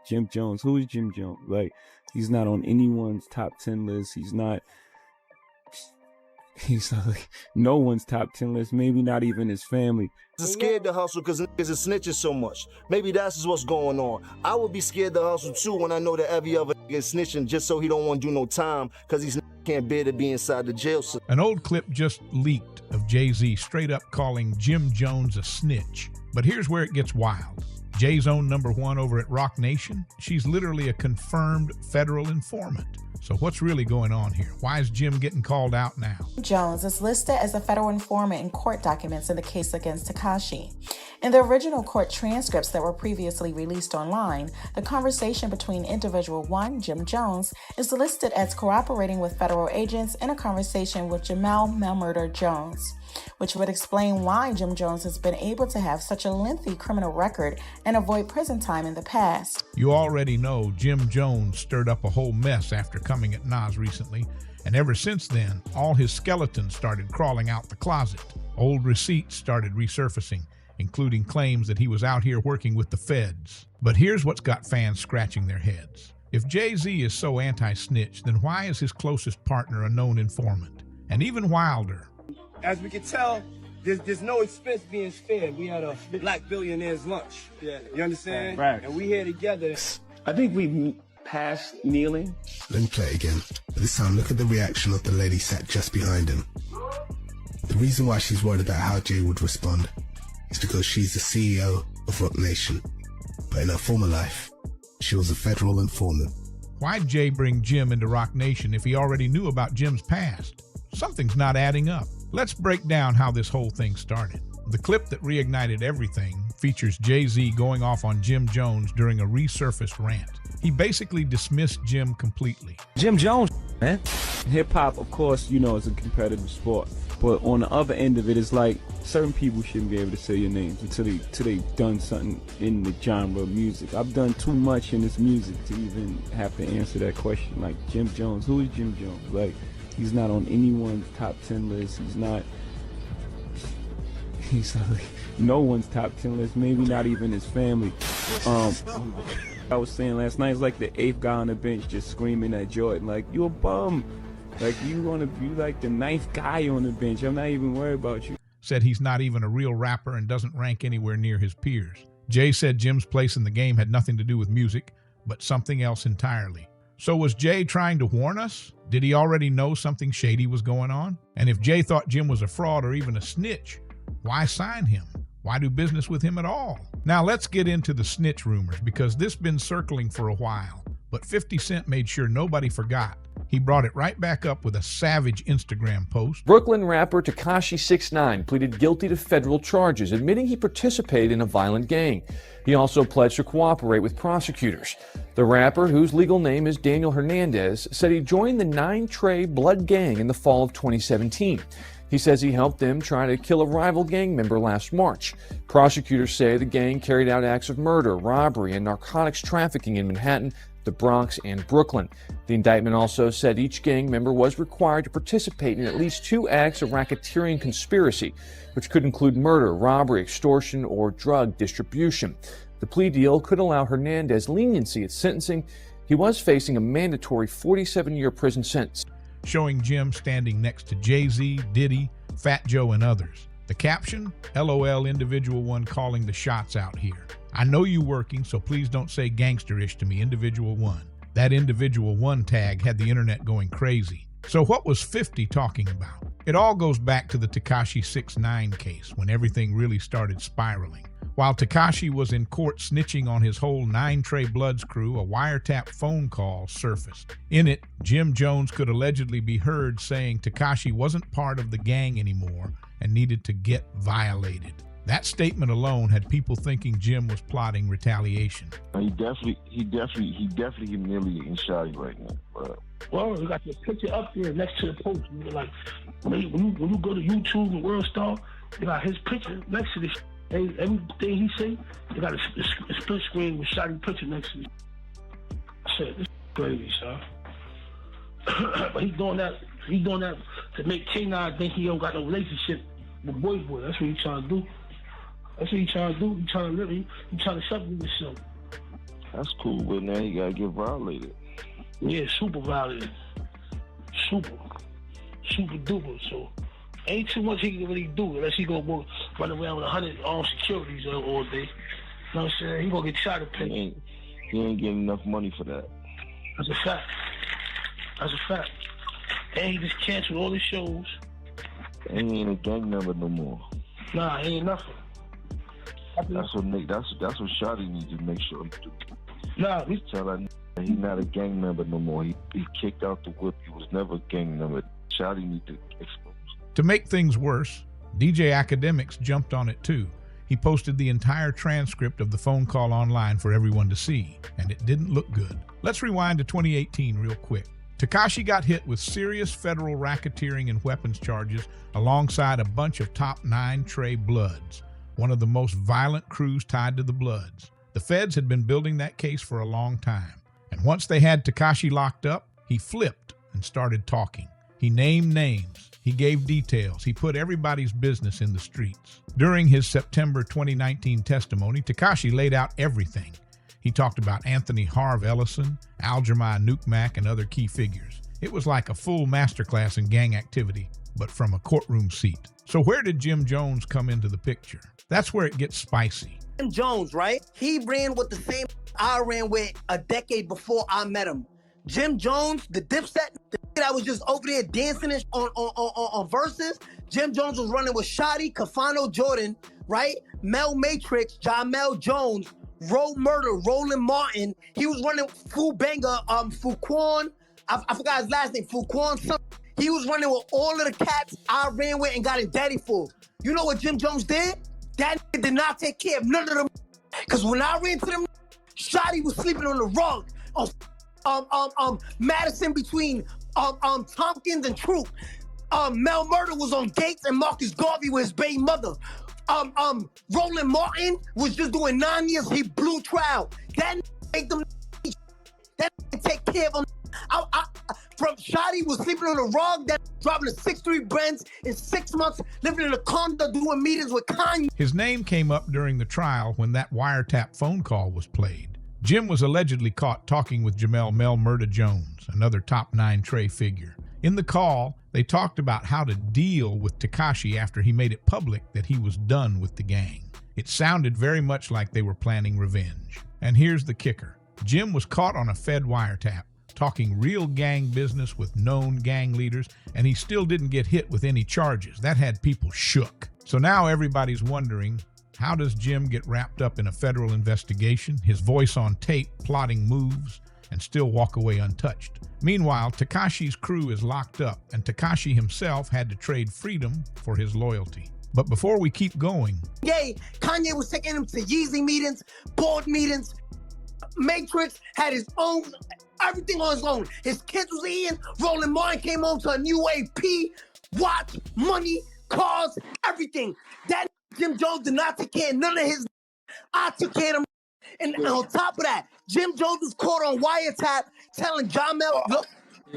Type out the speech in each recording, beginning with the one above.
Jim Jones. Who is Jim Jones? Like, he's not on anyone's top 10 list. He's like no one's top 10 list, maybe not even his family. He's scared to hustle because niggas is snitching so much. Maybe that's what's going on. I would be scared to hustle too when I know that every other nigga is snitching just so he don't want to do no time because he can't bear to be inside the jail cell. An old clip just leaked of Jay-Z straight up calling Jim Jones a snitch. But here's where it gets wild. Jay's own #1 over at Roc Nation, she's literally a confirmed federal informant. So what's really going on here? Why is Jim getting called out now? Jones is listed as a federal informant in court documents in the case against Tekashi. In the original court transcripts that were previously released online, the conversation between individual 1, Jim Jones, is listed as cooperating with federal agents in a conversation with Jamal Murder Jones, which would explain why Jim Jones has been able to have such a lengthy criminal record and avoid prison time in the past. You already know Jim Jones stirred up a whole mess after coming at Nas recently, and ever since then, all his skeletons started crawling out the closet. Old receipts started resurfacing, including claims that he was out here working with the feds. But here's what's got fans scratching their heads. If Jay-Z is so anti-snitch, then why is his closest partner a known informant? And even wilder, as we can tell, there's no expense being spared. We had a black billionaire's lunch. Yeah. You understand? Right. And we here together. I think we passed kneeling. Let me play it again. This time, look at the reaction of the lady sat just behind him. The reason why she's worried about how Jay would respond is because she's the CEO of Roc Nation. But in her former life, she was a federal informant. Why'd Jay bring Jim into Roc Nation if he already knew about Jim's past? Something's not adding up. Let's break down how this whole thing started. The clip that reignited everything features Jay-Z going off on Jim Jones during a resurfaced rant. He basically dismissed Jim completely. Jim Jones, man. Hip-hop, of course, you know, is a competitive sport. But on the other end of it, it's like certain people shouldn't be able to say your names until they've done something in the genre of music. I've done too much in this music to even have to answer that question. Like, Jim Jones, who is Jim Jones? Like, he's not on anyone's top 10 list. He's like no one's top 10 list, maybe not even his family. I was saying last night, it's like the 8th guy on the bench just screaming at Jordan, like, you a bum. Like, you wanna be like the 9th guy on the bench. I'm not even worried about you. Said he's not even a real rapper and doesn't rank anywhere near his peers. Jay said Jim's place in the game had nothing to do with music, but something else entirely. So was Jay trying to warn us? Did he already know something shady was going on? And if Jay thought Jim was a fraud or even a snitch, why sign him? Why do business with him at all? Now let's get into the snitch rumors, because this has been circling for a while. But 50 Cent made sure nobody forgot. He brought it right back up with a savage Instagram post. Brooklyn rapper Tekashi 6ix9ine pleaded guilty to federal charges, admitting he participated in a violent gang. He also pledged to cooperate with prosecutors. The rapper, whose legal name is Daniel Hernandez, said he joined the 9 Trey Blood gang in the fall of 2017. He says he helped them try to kill a rival gang member last March. Prosecutors say the gang carried out acts of murder, robbery, and narcotics trafficking in Manhattan, the Bronx, and Brooklyn. The indictment also said each gang member was required to participate in at least 2 acts of racketeering conspiracy, which could include murder, robbery, extortion, or drug distribution. The plea deal could allow Hernandez leniency at sentencing. He was facing a mandatory 47-year prison sentence. Showing Jim standing next to Jay-Z, Diddy, Fat Joe, and others. The caption, LOL individual one calling the shots out here. I know you working, so please don't say gangsterish to me, individual one. That individual one tag had the internet going crazy. So what was 50 talking about? It all goes back to the Tekashi 6ix9ine case, when everything really started spiraling. While Tekashi was in court snitching on his whole 9 Trey Bloods crew, a wiretap phone call surfaced. In it, Jim Jones could allegedly be heard saying Tekashi wasn't part of the gang anymore and needed to get violated. That statement alone had people thinking Jim was plotting retaliation. He definitely humiliating Shawty right now, bro. Well, you got your picture up there next to the post. Like, when you go to YouTube and World Star, you got his picture next to this. Everything he say, you got a split screen with Shawty picture next to it. I said, this is crazy, son. But he's doing that to make K9 think he don't got no relationship with Boy. That's what he's trying to do. He trying to separate himself. That's cool, but now he gotta get violated. Yeah, super violated. Super duper. So ain't too much he can really do unless he gonna run around with 100 armed securities all day. You know what I'm saying? He gonna get shot at pay. He ain't getting enough money for that. That's a fact. And he just canceled all his shows. And he ain't a gang member no more. Nah, he ain't nothing. That's what Shotty needs to make sure he do. Nah, we tell that he's not a gang member no more. He kicked out the whip. He was never a gang member. Shotty need to expose. To make things worse, DJ Academics jumped on it too. He posted the entire transcript of the phone call online for everyone to see, and it didn't look good. Let's rewind to 2018 real quick. Tekashi got hit with serious federal racketeering and weapons charges alongside a bunch of top 9 Trey Bloods, one of the most violent crews tied to the Bloods. The feds had been building that case for a long time, and once they had Tekashi locked up, he flipped and started talking. He named names, he gave details, he put everybody's business in the streets. During his September 2019 testimony, Tekashi laid out everything. He talked about Anthony Harv Ellison, Al-Jeremiah Nukmak, and other key figures. It was like a full masterclass in gang activity, but from a courtroom seat. So where did Jim Jones come into the picture? That's where it gets spicy. Jim Jones, right? He ran with the same I ran with a decade before I met him. Jim Jones, the Dipset, the that was just over there dancing on verses. Jim Jones was running with Shotty, Cafano Jordan, right? Mel Matrix, Jamel Jones, Roe Murder, Roland Martin. He was running Fu Banger, Fuquan. I forgot his last name, Fuquan. He was running with all of the cats I ran with and got in daddy for. You know what Jim Jones did? That did not take care of none of them. Cause when I ran to them, Shotty was sleeping on the rug on Madison between Tompkins and Troop. Mel Murder was on Gates and Marcus Garvey with his baby mother. Roland Martin was just doing 9 years. He blew trial. That make them. That take care of him. From Shotty was sleeping on the rug. That driving a 6'3" Benz in 6 months, living in a condo, doing meetings with Kanye. His name came up during the trial when that wiretap phone call was played. Jim was allegedly caught talking with Jamel Mel Murda Jones, another top 9 Trey figure. In the call, they talked about how to deal with Tekashi after he made it public that he was done with the gang. It sounded very much like they were planning revenge. And here's the kicker. Jim was caught on a Fed wiretap, talking real gang business with known gang leaders, and he still didn't get hit with any charges. That had people shook. So now everybody's wondering, how does Jim get wrapped up in a federal investigation, his voice on tape plotting moves, and still walk away untouched? Meanwhile, Tekashi's crew is locked up, and Tekashi himself had to trade freedom for his loyalty. But before we keep going... Yay, Kanye was taking him to Yeezy meetings, board meetings. Matrix had his own, everything on his own. His kids was eating. Roland Martin came home to a new AP, watch, money, cars, everything. That Jim Jones did not take care of none of his. I took care of him. And on top of that, Jim Jones was caught on wiretap telling Jamel, look,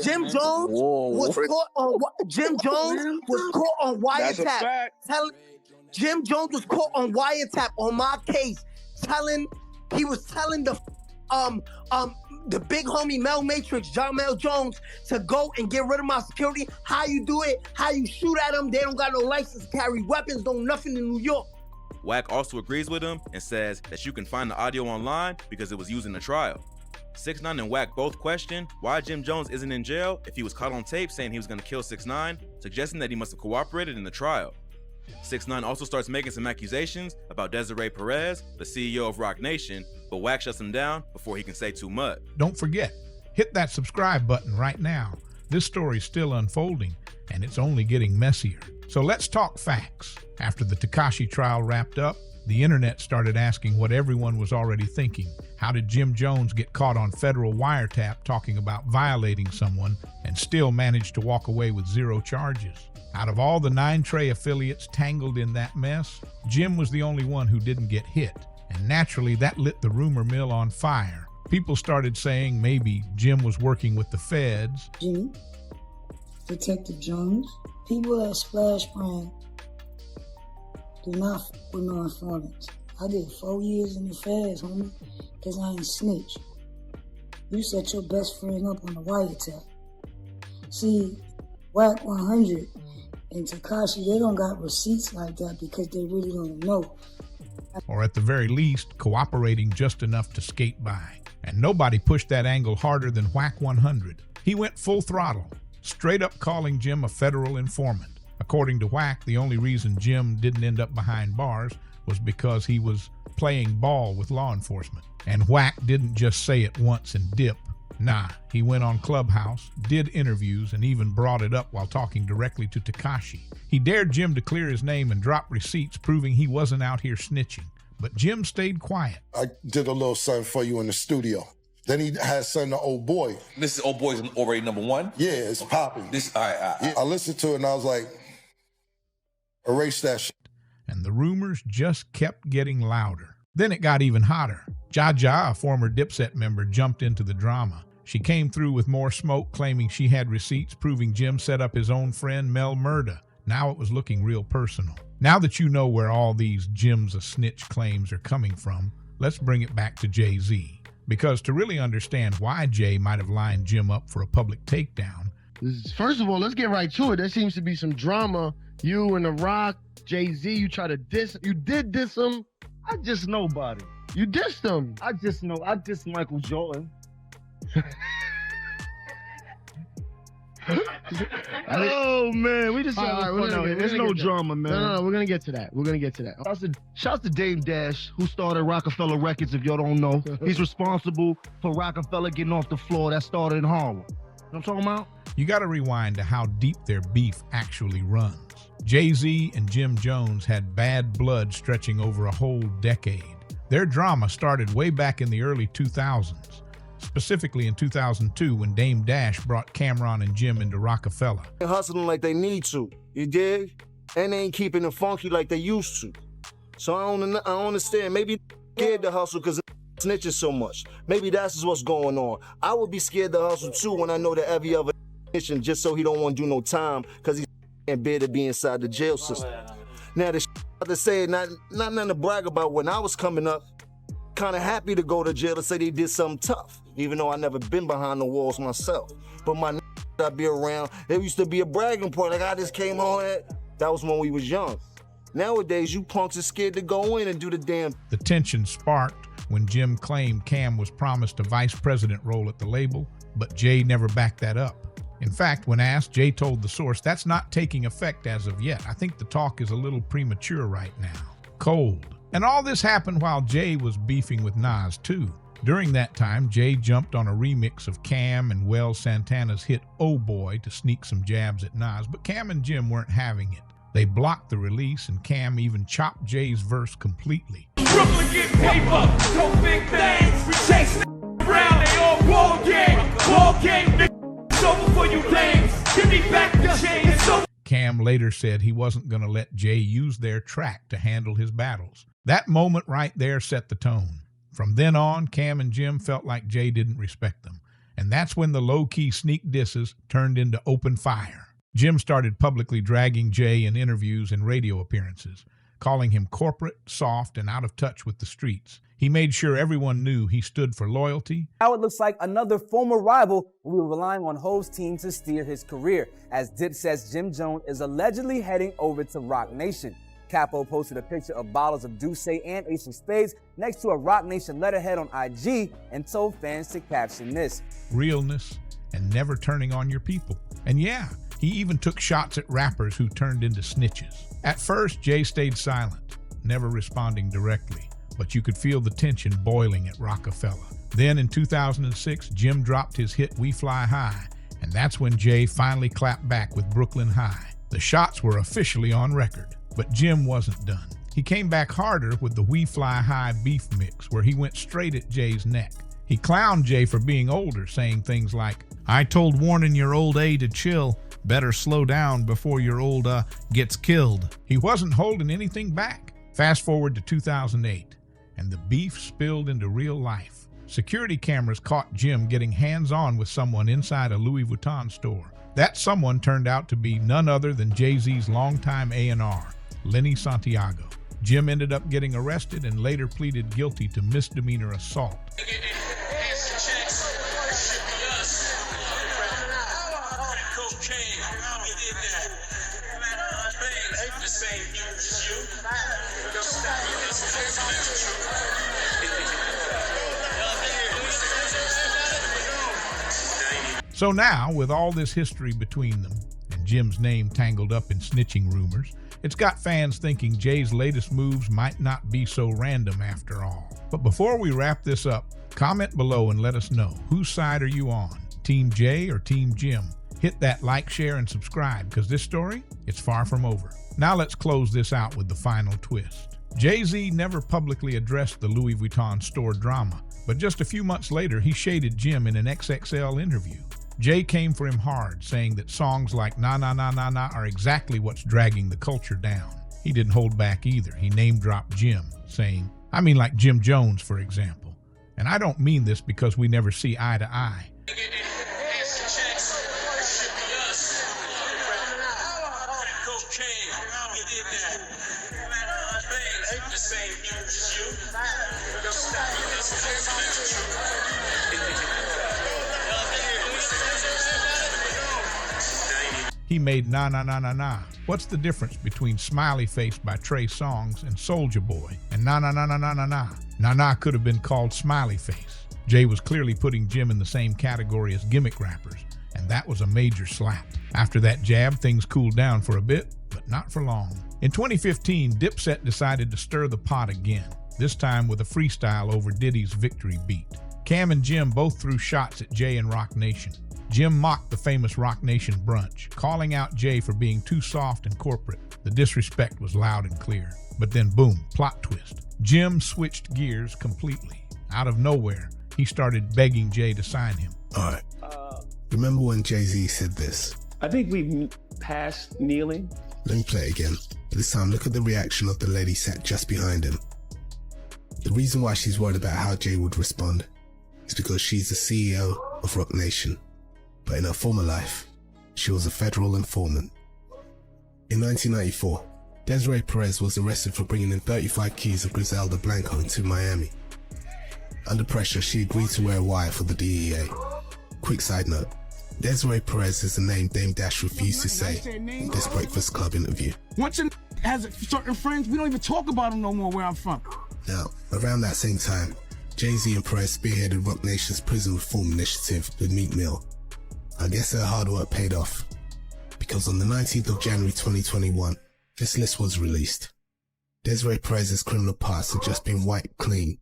Jim Jones was caught on wiretap. Jim Jones was caught on wiretap on my case, he was telling the big homie Mel Matrix, Jamel Jones, to go and get rid of my security. How you do it? How you shoot at them? They don't got no license to carry weapons, don't nothing in New York. Wack also agrees with him and says that you can find the audio online because it was used in the trial. 6ix9ine and Wack both question why Jim Jones isn't in jail if he was caught on tape saying he was going to kill 6ix9ine, suggesting that he must have cooperated in the trial. 6ix9ine also starts making some accusations about Desiree Perez, the CEO of Roc Nation, but Wack shuts him down before he can say too much. Don't forget, hit that subscribe button right now. This story's still unfolding, and it's only getting messier. So let's talk facts. After the Tekashi trial wrapped up, the internet started asking what everyone was already thinking. How did Jim Jones get caught on federal wiretap talking about violating someone and still manage to walk away with 0 charges? Out of all the 9 Trey affiliates tangled in that mess, Jim was the only one who didn't get hit. And naturally, that lit the rumor mill on fire. People started saying maybe Jim was working with the feds. Jimmy, Detective Jones, people at Splash Brand do not fuck with no informants. I did 4 years in the feds, homie. because I ain't snitch. You set your best friend up on a wiretap. See, Wack 100 and Tekashi, they don't got receipts like that because they really don't know. Or at the very least, cooperating just enough to skate by. And nobody pushed that angle harder than Wack 100. He went full throttle, straight up calling Jim a federal informant. According to Wack, the only reason Jim didn't end up behind bars was because he was playing ball with law enforcement. And Wack didn't just say it once and dip. Nah, he went on Clubhouse, did interviews, and even brought it up while talking directly to Tekashi. He dared Jim to clear his name and drop receipts proving he wasn't out here snitching. But Jim stayed quiet. I did a little something for you in the studio. Then he had something to Old Boy. This is Old Boy's already #1? Yeah, it's popping. All right. Yeah, I listened to it and I was like, erase that shit. And the rumors just kept getting louder. Then it got even hotter. Jaja, a former Dipset member, jumped into the drama. She came through with more smoke, claiming she had receipts proving Jim set up his own friend Mel Murda. Now it was looking real personal. Now that you know where all these Jim's a snitch claims are coming from, let's bring it back to Jay-Z. Because to really understand why Jay might have lined Jim up for a public takedown. First of all, let's get right to it. There seems to be some drama. You and The Roc, Jay-Z, you try to diss. You did diss him. I just nobody. You dissed him. I just Michael Jordan. Oh man, we just there's no drama, man. No, we're gonna get to that. Shouts to Dame Dash, who started Rockefeller Records. If y'all don't know, he's responsible for Rockefeller getting off the floor. That started in Harlem. You know what I'm talking about? You got to rewind to how deep their beef actually runs. Jay-Z and Jim Jones had bad blood stretching over a whole decade. Their drama started way back in the early 2000s. Specifically in 2002 when Dame Dash brought Cameron and Jim into Rockefeller. They're hustling like they need to, you dig? And they ain't keeping it funky like they used to. So I don't understand. Maybe scared to hustle because snitching so much. Maybe that's what's going on. I would be scared to hustle too when I know that every other snitching just so he don't want to do no time because he can't bear to be inside the jail system. Now the to say, not nothing to brag about when I was coming up. Kind of happy to go to jail to say they did something tough, even though I never been behind the walls myself. But my I be around, it used to be a bragging point, like I just came home. That was when we was young. Nowadays, you punks are scared to go in and do the damn. The tension sparked when Jim claimed Cam was promised a vice president role at the label, but Jay never backed that up. In fact, when asked, Jay told the source that's not taking effect as of yet. I think the talk is a little premature right now. Cold. And all this happened while Jay was beefing with Nas too. During that time, Jay jumped on a remix of Cam and Wells Santana's hit Oh Boy to sneak some jabs at Nas, but Cam and Jim weren't having it. They blocked the release and Cam even chopped Jay's verse completely. Brooklyn get paper, so big things. We chase around, they all ball game, it's over for you lames. Give me back the chain, it's over. Cam later said he wasn't going to let Jay use their track to handle his battles. That moment right there set the tone. From then on, Cam and Jim felt like Jay didn't respect them. And that's when the low-key sneak disses turned into open fire. Jim started publicly dragging Jay in interviews and radio appearances, calling him corporate, soft, and out of touch with the streets. He made sure everyone knew he stood for loyalty. Now it looks like another former rival will be relying on Hov's team to steer his career, as Dipset's Jim Jones is allegedly heading over to Roc Nation. Capo posted a picture of bottles of Douce and Ace of Spades next to a Roc Nation letterhead on IG and told fans to caption this: realness and never turning on your people. And yeah, he even took shots at rappers who turned into snitches. At first, Jay stayed silent, never responding directly, but you could feel the tension boiling at Rockefeller. Then in 2006, Jim dropped his hit We Fly High, and that's when Jay finally clapped back with Brooklyn High. The shots were officially on record. But Jim wasn't done. He came back harder with the We Fly High beef mix, where he went straight at Jay's neck. He clowned Jay for being older, saying things like, I told Warren your old A to chill. Better slow down before your old gets killed. He wasn't holding anything back. Fast forward to 2008, and the beef spilled into real life. Security cameras caught Jim getting hands-on with someone inside a Louis Vuitton store. That someone turned out to be none other than Jay-Z's longtime A&R, Lenny Santiago. Jim ended up getting arrested and later pleaded guilty to misdemeanor assault. So now, with all this history between them, and Jim's name tangled up in snitching rumors, it's got fans thinking Jay's latest moves might not be so random after all. But before we wrap this up, comment below and let us know, whose side are you on? Team Jay or Team Jim? Hit that like, share, and subscribe, because this story, it's far from over. Now let's close this out with the final twist. Jay-Z never publicly addressed the Louis Vuitton store drama, but just a few months later, he shaded Jim in an XXL interview. Jay came for him hard, saying that songs like Na Na Na Na Na are exactly what's dragging the culture down. He didn't hold back either. He name-dropped Jim, saying, I mean like Jim Jones, for example. And I don't mean this because we never see eye to eye. He made Na Na Na Na Na. What's the difference between Smiley Face by Trey Songz and Soulja Boy and Na Na Na Na Na Na Na? Na Na could have been called Smiley Face. Jay was clearly putting Jim in the same category as gimmick rappers, and that was a major slap. After that jab, things cooled down for a bit, but not for long. In 2015, Dipset decided to stir the pot again, this time with a freestyle over Diddy's Victory beat. Cam and Jim both threw shots at Jay and Roc Nation. Jim mocked the famous Roc Nation brunch, calling out Jay for being too soft and corporate. The disrespect was loud and clear. But then boom, plot twist. Jim switched gears completely. Out of nowhere, he started begging Jay to sign him. All right. Remember when Jay-Z said this? I think we've passed kneeling. Let me play it again. This time, look at the reaction of the lady sat just behind him. The reason why she's worried about how Jay would respond is because she's the CEO of Roc Nation. But in her former life, she was a federal informant. In 1994, Desiree Perez was arrested for bringing in 35 keys of Griselda Blanco into Miami. Under pressure, she agreed to wear a wire for the DEA. Quick side note, Desiree Perez is the name Dame Dash refused to say in this Breakfast Club interview. Once a has certain friends, we don't even talk about them no more where I'm from. Now, around that same time, Jay-Z and Perez spearheaded Roc Nation's prison reform initiative with Meek Mill. I guess their hard work paid off, because on the 19th of January 2021, this list was released. Desiree Perez's criminal past had just been wiped clean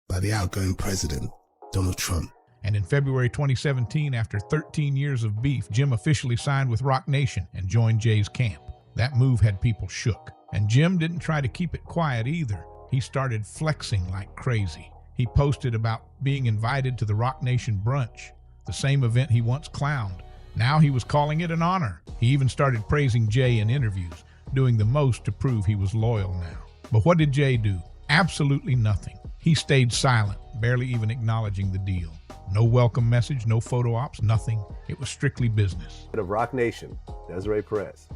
by the outgoing president, Donald Trump. And in February 2017, after 13 years of beef, Jim officially signed with Roc Nation and joined Jay's camp. That move had people shook. And Jim didn't try to keep it quiet either. He started flexing like crazy. He posted about being invited to the Roc Nation brunch, the same event he once clowned. Now he was calling it an honor. He even started praising Jay in interviews, doing the most to prove he was loyal now. But what did Jay do? Absolutely nothing. He stayed silent, barely even acknowledging the deal. No welcome message, no photo ops, nothing. It was strictly business. Of Roc Nation, Desiree Perez.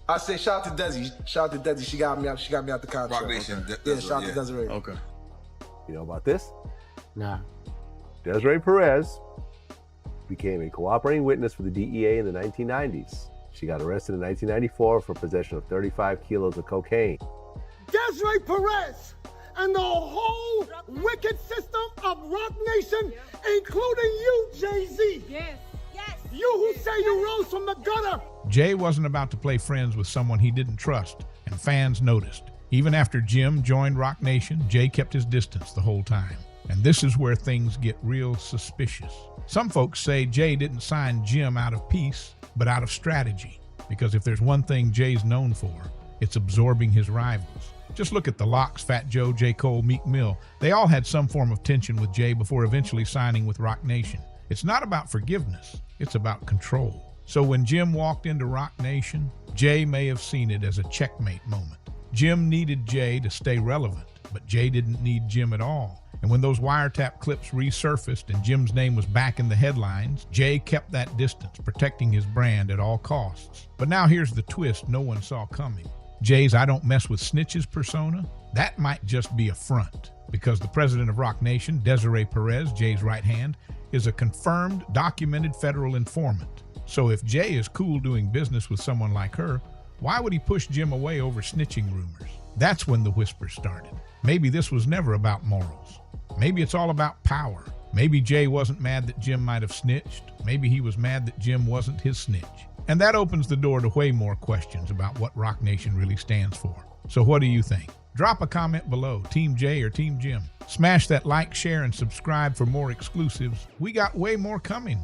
I say shout out to Desi. Shout out to Desi. She got me out the contract. Roc Nation. Okay. Yeah, shout out to Desiree. Okay. You know about this? Nah. Desiree Perez became a cooperating witness for the DEA in the 1990s. She got arrested in 1994 for possession of 35 kilos of cocaine. Desiree Perez and the whole wicked system of Roc Nation, including you, Jay-Z. Yes. Yes. You who say you rose from the gutter. Jay wasn't about to play friends with someone he didn't trust, and fans noticed. Even after Jim joined Roc Nation, Jay kept his distance the whole time. And this is where things get real suspicious. Some folks say Jay didn't sign Jim out of peace, but out of strategy. Because if there's one thing Jay's known for, it's absorbing his rivals. Just look at the Lox, Fat Joe, J. Cole, Meek Mill. They all had some form of tension with Jay before eventually signing with Roc Nation. It's not about forgiveness, it's about control. So when Jim walked into Roc Nation, Jay may have seen it as a checkmate moment. Jim needed Jay to stay relevant, but Jay didn't need Jim at all. And when those wiretap clips resurfaced and Jim's name was back in the headlines, Jay kept that distance, protecting his brand at all costs. But now here's the twist no one saw coming. Jay's "I don't mess with snitches" persona, that might just be a front, because the president of Roc Nation, Desiree Perez, Jay's right hand, is a confirmed, documented federal informant. So if Jay is cool doing business with someone like her, why would he push Jim away over snitching rumors? That's when the whispers started. Maybe this was never about morals. Maybe it's all about power. Maybe Jay wasn't mad that Jim might have snitched. Maybe he was mad that Jim wasn't his snitch. And that opens the door to way more questions about what Roc Nation really stands for. So what do you think? Drop a comment below, Team Jay or Team Jim. Smash that like, share, and subscribe for more exclusives. We got way more coming.